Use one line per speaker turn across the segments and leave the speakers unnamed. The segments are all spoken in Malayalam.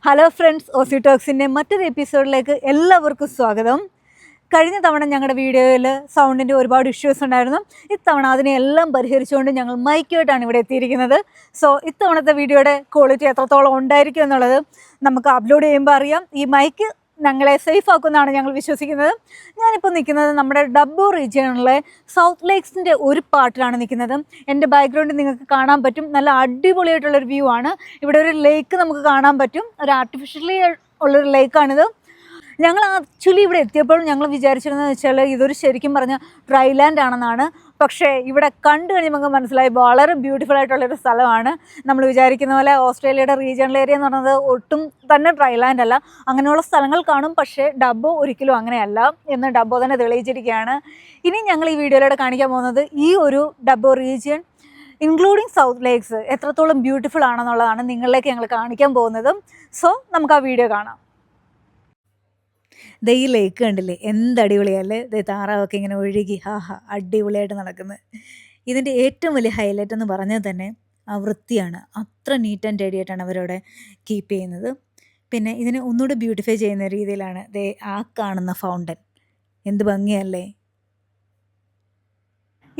ഹലോ ഫ്രണ്ട്സ്, ഓസി ടോക്സിൻ്റെ മറ്റൊരു എപ്പിസോഡിലേക്ക് എല്ലാവർക്കും സ്വാഗതം. കഴിഞ്ഞ തവണ ഞങ്ങളുടെ വീഡിയോയിൽ സൗണ്ടിൻ്റെ ഒരുപാട് ഇഷ്യൂസ് ഉണ്ടായിരുന്നു. ഇത്തവണ അതിനെല്ലാം പരിഹരിച്ചുകൊണ്ട് ഞങ്ങൾ മൈക്കുമായിട്ടാണ് ഇവിടെ എത്തിയിരിക്കുന്നത്. സോ ഇത്തവണത്തെ വീഡിയോയുടെ ക്വാളിറ്റി എത്രത്തോളം ഉണ്ടായിരിക്കും എന്നുള്ളത് നമുക്ക് അപ്ലോഡ് ചെയ്യുമ്പോൾ അറിയാം. ഈ മൈക്ക് ഞങ്ങളെ സേഫ് ആക്കുമെന്നാണ് ഞങ്ങൾ വിശ്വസിക്കുന്നത്. ഞാനിപ്പോൾ നിൽക്കുന്നത് നമ്മുടെ ഡബ്ബോ റീജിയണിലെ സൗത്ത് ലേക്സിൻ്റെ ഒരു പാർട്ടിലാണ് നിൽക്കുന്നത്. എൻ്റെ ബാക്ക്ഗ്രൗണ്ടിൽ നിങ്ങൾക്ക് കാണാൻ പറ്റും, നല്ല അടിപൊളിയായിട്ടുള്ളൊരു വ്യൂ ആണ്. ഇവിടെ ഒരു ലേക്ക് നമുക്ക് കാണാൻ പറ്റും, ഒരു ആർട്ടിഫിഷ്യലി ഉള്ളൊരു ലേക്കാണിത്. ഞങ്ങൾ ആക്ച്വലി ഇവിടെ എത്തിയപ്പോൾ ഞങ്ങൾ വിചാരിച്ചിരുന്നതെന്ന് വെച്ചാൽ ഇതൊരു ശരിക്കും പറഞ്ഞാൽ ഡ്രൈ ലാൻഡ് ആണെന്നാണ്. പക്ഷേ ഇവിടെ കണ്ടു കഴിഞ്ഞ് നമുക്ക് മനസ്സിലായി വളരെ ബ്യൂട്ടിഫുൾ ആയിട്ടുള്ളൊരു സ്ഥലമാണ്. നമ്മൾ വിചാരിക്കുന്ന പോലെ ഓസ്ട്രേലിയയുടെ റീജിയണൽ ഏരിയ എന്ന് പറയുന്നത് ഒട്ടും തന്നെ ഡ്രൈ ലാൻഡ് അല്ല. അങ്ങനെയുള്ള സ്ഥലങ്ങൾ കാണും, പക്ഷേ ഡബ്ബോ ഒരിക്കലും അങ്ങനെയല്ല എന്ന് ഡബ്ബോ തന്നെ തെളിയിച്ചിരിക്കുകയാണ്. ഇനി ഞങ്ങൾ ഈ വീഡിയോയിലൂടെ കാണിക്കാൻ പോകുന്നത് ഈ ഒരു ഡബ്ബോ റീജിയൻ ഇൻക്ലൂഡിങ് സൗത്ത് ലേക്സ് എത്രത്തോളം ബ്യൂട്ടിഫുൾ ആണെന്നുള്ളതാണ് നിങ്ങളിലേക്ക് ഞങ്ങൾ കാണിക്കാൻ പോകുന്നത്. സോ നമുക്ക് ആ വീഡിയോ കാണാം. ദേ ഈ ലേക്ക് കണ്ടില്ലേ, എന്ത് അടിപൊളിയല്ലേ. ദേ താറാവൊക്കെ ഇങ്ങനെ ഒഴുകി അടിപൊളിയായിട്ട് നടക്കുന്നത്. ഇതിൻ്റെ ഏറ്റവും വലിയ ഹൈലൈറ്റ് എന്ന് പറഞ്ഞാൽ തന്നെ ആ വൃത്തിയാണ്. അത്ര നീറ്റ് ആൻഡ് ടൈഡി ആയിട്ടാണ് അവരവിടെ കീപ്പ് ചെയ്യുന്നത്. പിന്നെ ഇതിനെ ഒന്നുകൂടെ ബ്യൂട്ടിഫൈ ചെയ്യുന്ന രീതിയിലാണ് ദേ ആ കാണുന്ന ഫൗണ്ടൻ. എന്ത് ഭംഗിയല്ലേ.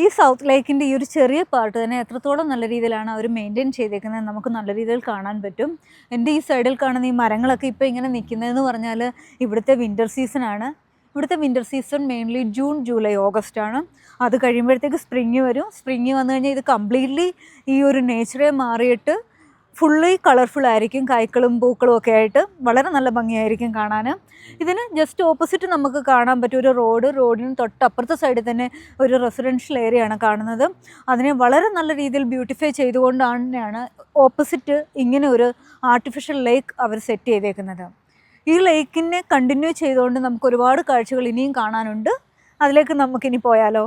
ഈ സൗത്ത് ലേക്കിൻ്റെ ഈ ഒരു ചെറിയ പാർട്ട് തന്നെ എത്രത്തോളം നല്ല രീതിയിലാണ് അവർ മെയിൻറ്റെയിൻ ചെയ്തേക്കുന്നത് നമുക്ക് നല്ല രീതിയിൽ കാണാൻ പറ്റും. എൻ്റെ ഈ സൈഡിൽ കാണുന്ന ഈ മരങ്ങളൊക്കെ ഇപ്പോൾ ഇങ്ങനെ നിൽക്കുന്നതെന്ന് പറഞ്ഞാൽ ഇവിടുത്തെ വിൻ്റർ സീസണാണ്. ഇവിടുത്തെ winter season mainly June, July, August ആണ്. അത് കഴിയുമ്പോഴത്തേക്ക് സ്പ്രിങ് വരും. സ്പ്രിങ് വന്നു കഴിഞ്ഞാൽ ഇത് കംപ്ലീറ്റ്ലി ഈ ഒരു നേച്ചറെ മാറിയിട്ട് ഫുള്ളി കളർഫുൾ ആയിരിക്കും. കായ്ക്കളും പൂക്കളും ഒക്കെ ആയിട്ട് വളരെ നല്ല ഭംഗിയായിരിക്കും കാണാൻ. ഇതിന് ജസ്റ്റ് ഓപ്പോസിറ്റ് നമുക്ക് കാണാൻ പറ്റും ഒരു റോഡിന് തൊട്ടപ്പുറത്തെ സൈഡിൽ തന്നെ ഒരു റെസിഡൻഷ്യൽ ഏരിയ ആണ് കാണുന്നത്. അതിനെ വളരെ നല്ല രീതിയിൽ ബ്യൂട്ടിഫൈ ചെയ്തുകൊണ്ടാണ് ഓപ്പോസിറ്റ് ഇങ്ങനെ ഒരു ആർട്ടിഫിഷ്യൽ ലേക്ക് അവർ സെറ്റ് ചെയ്തേക്കുന്നത്. ഈ ലേക്കിനെ കണ്ടിന്യൂ ചെയ്തുകൊണ്ട് നമുക്ക് ഒരുപാട് കാഴ്ചകൾ ഇനിയും കാണാനുണ്ട്. അതിലേക്ക് നമുക്കിനി പോയാലോ.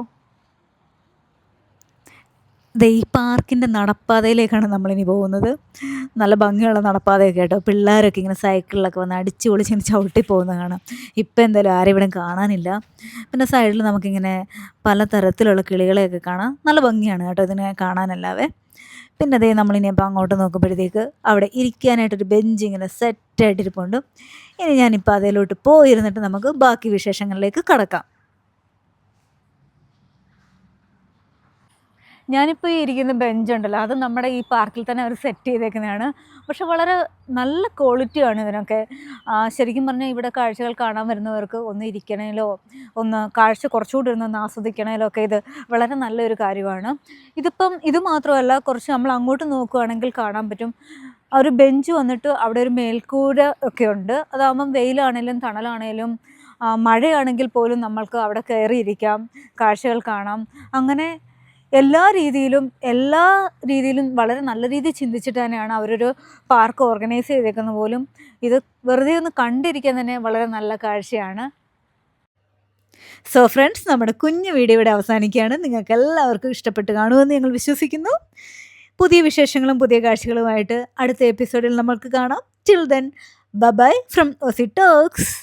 ഈ പാർക്കിൻ്റെ നടപ്പാതയിലേക്കാണ് നമ്മളിനി പോകുന്നത്. നല്ല ഭംഗിയുള്ള നടപ്പാതയൊക്കെ കേട്ടോ. പിള്ളേരൊക്കെ ഇങ്ങനെ സൈക്കിളിലൊക്കെ വന്ന് അടിച്ച് പൊളിച്ച് ചവിട്ടി പോകുന്നത് കാണാം. ഇപ്പം എന്തായാലും ആരും ഇവിടെ കാണാനില്ല. പിന്നെ സൈഡിൽ നമുക്കിങ്ങനെ പലതരത്തിലുള്ള കിളികളെയൊക്കെ കാണാം. നല്ല ഭംഗിയാണ് കേട്ടോ ഇതിനെ കാണാനല്ലാതെ. പിന്നെ അതേ നമ്മളിനി അപ്പോൾ അങ്ങോട്ട് നോക്കുമ്പോഴത്തേക്ക് അവിടെ ഇരിക്കാനായിട്ടൊരു ബെഞ്ച് ഇങ്ങനെ സെറ്റായിട്ടിരിപ്പുണ്ട്. ഇനി ഞാനിപ്പോൾ അതിലോട്ട് പോയിരുന്നിട്ട് നമുക്ക് ബാക്കി വിശേഷങ്ങളിലേക്ക് കടക്കാം. ഞാനിപ്പോൾ ഈ ഇരിക്കുന്ന ബെഞ്ചുണ്ടല്ലോ, അത് നമ്മുടെ ഈ പാർക്കിൽ തന്നെ അവർ സെറ്റ് ചെയ്തേക്കുന്നതാണ്. പക്ഷെ വളരെ നല്ല ക്വാളിറ്റിയാണ് ഇതിനൊക്കെ. ശരിക്കും പറഞ്ഞാൽ ഇവിടെ കാഴ്ചകൾ കാണാൻ വരുന്നവർക്ക് ഒന്ന് ഇരിക്കണേലോ ഒന്ന് കാഴ്ച കുറച്ചുകൂടി ഒന്ന് ആസ്വദിക്കണേലോ ഒക്കെ ഇത് വളരെ നല്ലൊരു കാര്യമാണ്. ഇത് മാത്രമല്ല, കുറച്ച് നമ്മൾ അങ്ങോട്ട് നോക്കുകയാണെങ്കിൽ കാണാൻ പറ്റും ഒരു ബെഞ്ച് വന്നിട്ട് അവിടെ ഒരു മേൽക്കൂര ഒക്കെ ഉണ്ട്. അതാകുമ്പം വെയിലാണേലും തണലാണേലും മഴയാണെങ്കിൽ പോലും നമ്മൾക്ക് അവിടെ കയറിയിരിക്കാം, കാഴ്ചകൾ കാണാം. അങ്ങനെ എല്ലാ രീതിയിലും വളരെ നല്ല രീതിയിൽ ചിന്തിച്ചിട്ട് തന്നെയാണ് അവരൊരു പാർക്ക് ഓർഗനൈസ് ചെയ്തേക്കുന്നത് പോലും. ഇത് വെറുതെ ഒന്ന് കണ്ടിരിക്കാൻ തന്നെ വളരെ നല്ല കാഴ്ചയാണ്. സോ ഫ്രണ്ട്സ്, നമ്മുടെ കുഞ്ഞു വീഡിയോ ഇവിടെ അവസാനിക്കുകയാണ്. നിങ്ങൾക്ക് എല്ലാവർക്കും ഇഷ്ടപ്പെട്ട് കാണുമെന്ന് ഞങ്ങൾ വിശ്വസിക്കുന്നു. പുതിയ വിശേഷങ്ങളും പുതിയ കാഴ്ചകളുമായിട്ട് അടുത്ത എപ്പിസോഡിൽ നമുക്ക് കാണാം. Till then, bye from Aussie talks.